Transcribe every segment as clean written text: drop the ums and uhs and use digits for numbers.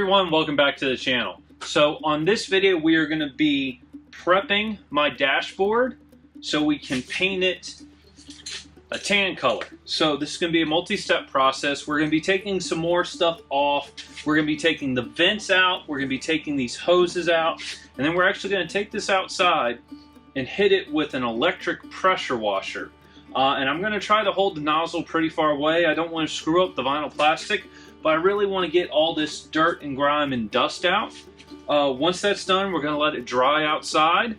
everyone, welcome back to the channel. So on this video we are going to be prepping my dashboard so we can paint it a tan color. So this is going to be a multi-step process. We're going to be taking some more stuff off. We're going to be taking the vents out. We're going to be taking these hoses out. And then we're actually going to take this outside and hit it with an electric pressure washer. And I'm going to try to hold the nozzle pretty far away. I don't want to screw up the vinyl plastic, but I really want to get all this dirt and grime and dust out. Once that's done, we're going to let it dry outside.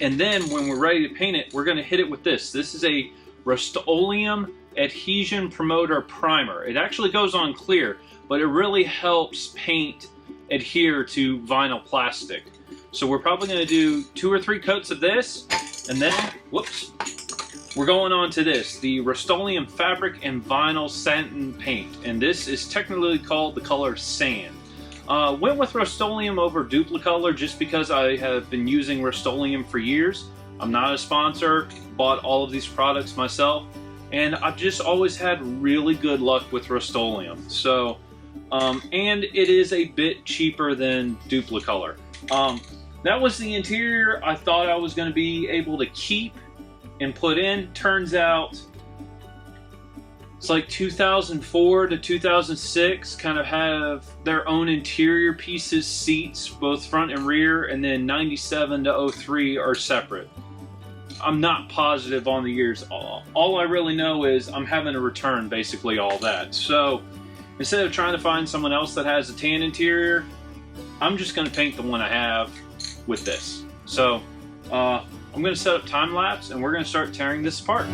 And then when we're ready to paint it, we're going to hit it with this. This is a rust-oleum adhesion promoter primer. It actually goes on clear, but it really helps paint adhere to vinyl plastic. So we're probably going to do 2 or 3 coats of this, and then, whoops, we're going on to this, the Rust-Oleum Fabric and Vinyl Satin Paint. And this is technically called the color Sand. Went with Rust-Oleum over Duplicolor just because I have been using Rust-Oleum for years. I'm not a sponsor, bought all of these products myself, and I've just always had really good luck with Rust-Oleum. So, and it is a bit cheaper than Duplicolor. That was the interior I thought I was going to be able to keep and put in. Turns out it's like 2004 to 2006 kind of have their own interior pieces, seats, both front and rear, and then 97 to 03 are separate. I'm not positive on the years. All I really know is I'm having to return basically all that. So instead of trying to find someone else that has a tan interior, I'm just going to paint the one I have with this. So I'm going to set up time lapse and we're going to start tearing this apart.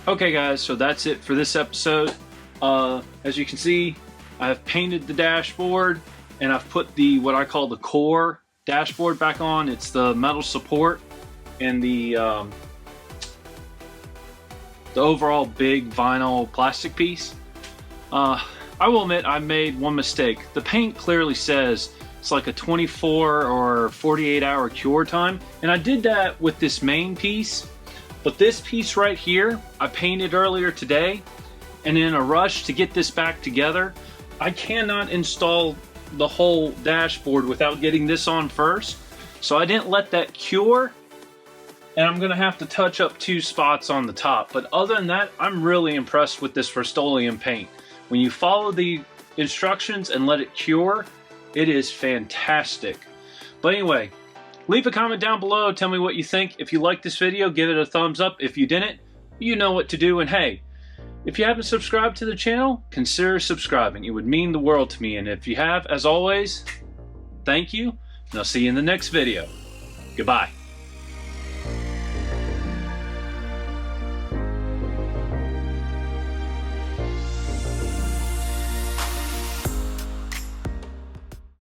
Okay guys, so that's it for this episode. As you can see, I've painted the dashboard and I've put the what I call the core dashboard back on. It's the metal support and the overall big vinyl plastic piece. I will admit I made one mistake. The paint clearly says it's like a 24 or 48 hour cure time, and I did that with this main piece. But this piece right here, I painted earlier today, and in a rush to get this back together, I cannot install the whole dashboard without getting this on first. So I didn't let that cure, and I'm gonna have to touch up 2 spots on the top. But other than that, I'm really impressed with this rust-oleum paint. When you follow the instructions and let it cure, it is fantastic. But anyway, leave a comment down below, tell me what you think. If you liked this video, give it a thumbs up. If you didn't, you know what to do. And hey, if you haven't subscribed to the channel, consider subscribing. It would mean the world to me. And if you have, as always, thank you, and I'll see you in the next video. Goodbye.